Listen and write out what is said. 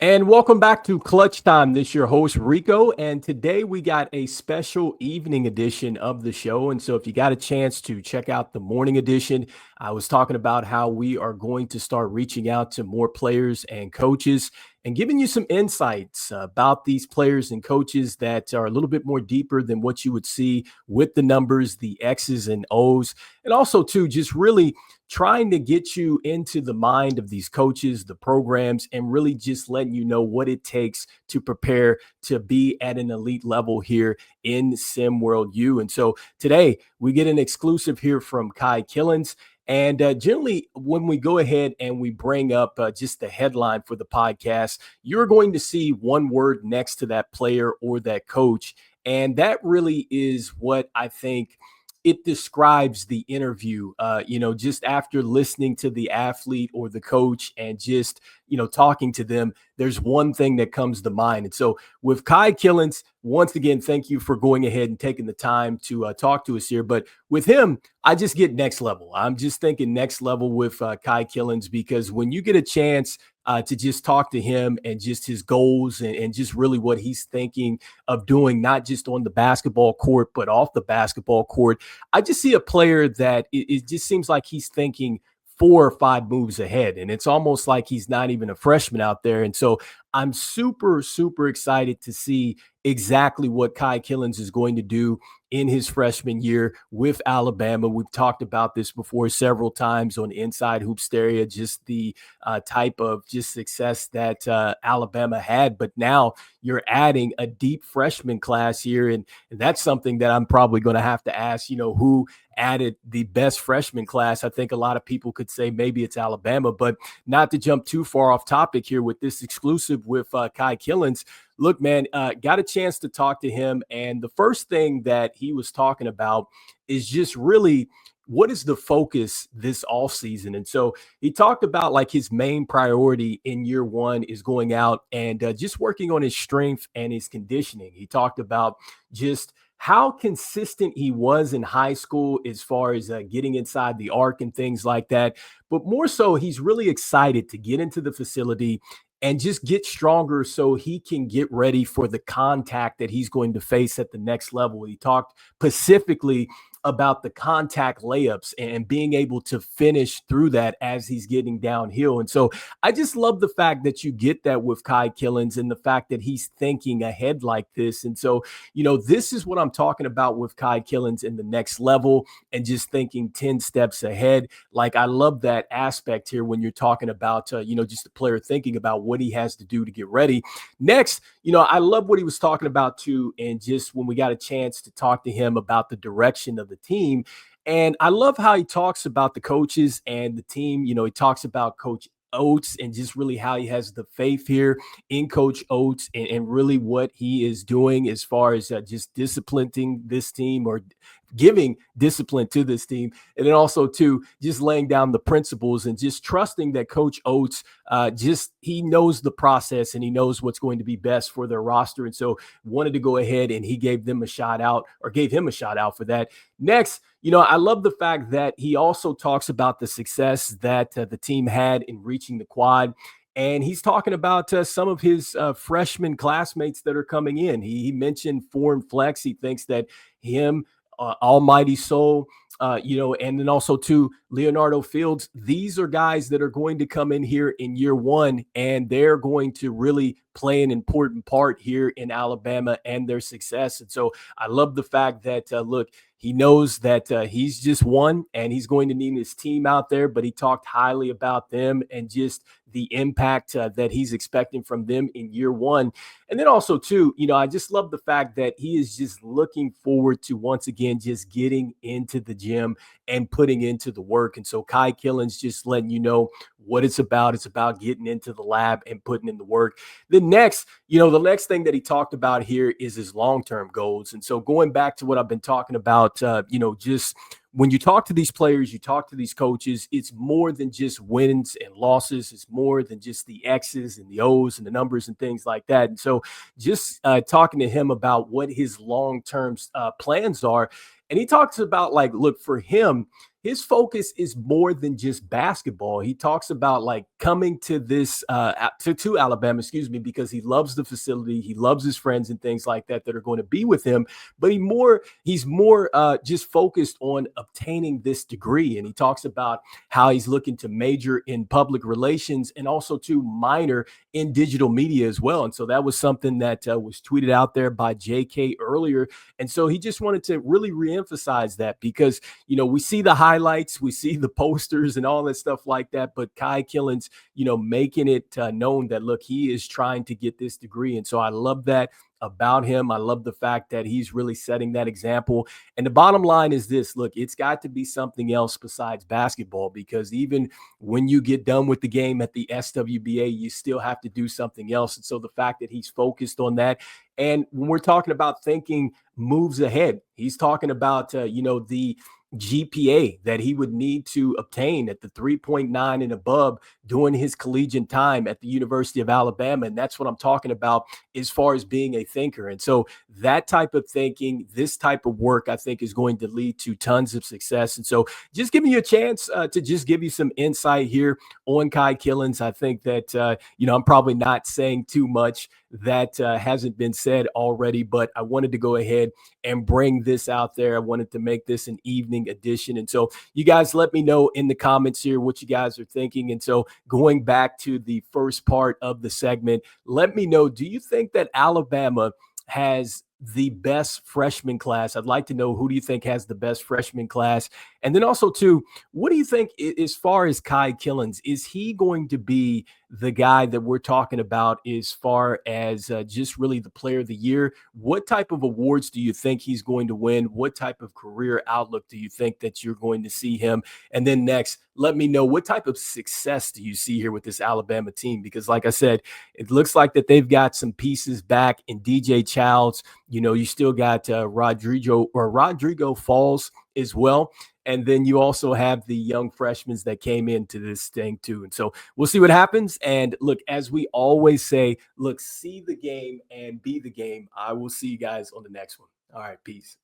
And welcome back to Clutch Time. This is your host, Rico. And today we got a special evening edition of the show. And so if you got a chance to check out the morning edition, I was talking about how we are going to start reaching out to more players and coaches and giving you some insights about these players and coaches that are a little bit more deeper than what you would see with the numbers, the X's and O's, and also too, just really trying to get you into the mind of these coaches, the programs, and really just letting you know what it takes to prepare to be at an elite level here in SimWorld U. And so today we get an exclusive here from Kai Killins. And generally, when we go ahead and we bring up just the headline for the podcast, you're going to see one word next to that player or that coach. And that really is what I think it describes the interview, just after listening to the athlete or the coach and just, talking to them, there's one thing that comes to mind. And so with Kai Killins, once again, thank you for going ahead and taking the time to talk to us here. But with him, I just get next level. I'm just thinking next level with Kai Killins, because when you get a chance to just talk to him and just his goals and just really what he's thinking of doing, not just on the basketball court, but off the basketball court, I just see a player that it just seems like he's thinking 4 or 5 moves ahead. And it's almost like he's not even a freshman out there. And so I'm super, super excited to see exactly what Kai Killins is going to do in his freshman year with Alabama. We've talked about this before several times on Inside Hoopsteria, just the type of just success that Alabama had. But now you're adding a deep freshman class here. And that's something that I'm probably going to have to ask, who added the best freshman class. I think a lot of people could say maybe it's Alabama, but not to jump too far off topic here with this exclusive with Kai Killins. Look, man, got a chance to talk to him. And the first thing that he was talking about is just really what is the focus this offseason. And so he talked about like his main priority in year one is going out and just working on his strength and his conditioning. He talked about just how consistent he was in high school as far as getting inside the arc and things like that. But more so, he's really excited to get into the facility and just get stronger so he can get ready for the contact that he's going to face at the next level. He talked specifically about the contact layups and being able to finish through that as he's getting downhill. And so I just love the fact that you get that with Kai Killins and the fact that he's thinking ahead like this. And so, this is what I'm talking about with Kai Killins in the next level and just thinking 10 steps ahead. Like, I love that aspect here when you're talking about, just the player thinking about what he has to do to get ready. Next, I love what he was talking about too. And just when we got a chance to talk to him about the direction of the team. And I love how he talks about the coaches and the team. He talks about Coach Oates and just really how he has the faith here in Coach Oates and really what he is doing as far as just disciplining this team or giving discipline to this team. And then also too, just laying down the principles and just trusting that Coach Oates, he knows the process and he knows what's going to be best for their roster. And so wanted to go ahead and he gave him a shout out for that. Next, I love the fact that he also talks about the success that the team had in reaching the quad. And he's talking about some of his freshman classmates that are coming in. He mentioned Foreign Flex. He thinks that him, Almighty Soul, and then also to Leonardo Fields. These are guys that are going to come in here in year one, and they're going to really play an important part here in Alabama and their success. And so I love the fact that, look, he knows that he's just one and he's going to need his team out there, but he talked highly about them and just the impact that he's expecting from them in year one. And then also too, I just love the fact that he is just looking forward to once again, just getting into the gym and putting into the work. And so Kai Killins just letting you know what it's about. It's about getting into the lab and putting in the work. The next thing that he talked about here is his long-term goals. And so going back to what I've been talking about, just when you talk to these players, you talk to these coaches, it's more than just wins and losses. It's more than just the X's and the O's and the numbers and things like that. And so just talking to him about what his long-term plans are. And he talks about, like, look, for him, his focus is more than just basketball. He talks about like coming to this to Alabama, excuse me, because he loves the facility, he loves his friends and things like that that are going to be with him. But he's more just focused on obtaining this degree, and he talks about how he's looking to major in public relations and also to minor in digital media as well. And so that was something that was tweeted out there by JK earlier. And so he just wanted to really reemphasize that because, we see the highlights, we see the posters and all that stuff like that. But Kai Killins, making it known that, look, he is trying to get this degree. And so I love that about him. I love the fact that he's really setting that example. And the bottom line is this: look, it's got to be something else besides basketball, because even when you get done with the game at the SWBA, you still have to do something else. And so the fact that he's focused on that, and when we're talking about thinking moves ahead, he's talking about, the GPA that he would need to obtain at the 3.9 and above during his collegiate time at the University of Alabama. And that's what I'm talking about as far as being a thinker. And so that type of thinking, this type of work, I think is going to lead to tons of success. And so just giving you a chance to just give you some insight here on Kai Killins. I think that, I'm probably not saying too much that hasn't been said already, but I wanted to go ahead and bring this out there. I wanted to make this an evening edition. And so you guys let me know in the comments here what you guys are thinking. And so going back to the first part of the segment, let me know, do you think that Alabama has the best freshman class? I'd like to know, who do you think has the best freshman class? And then also, too, what do you think as far as Kai Killins? Is he going to be the guy that we're talking about as far as just really the player of the year? What type of awards do you think he's going to win? What type of career outlook do you think that you're going to see him? And then next, let me know, what type of success do you see here with this Alabama team? Because like I said, it looks like that they've got some pieces back in DJ Childs. You still got Rodrigo Falls as well. And then you also have the young freshmen that came into this thing too. And so we'll see what happens. And look, as we always say, look, see the game and be the game. I will see you guys on the next one. All right, peace.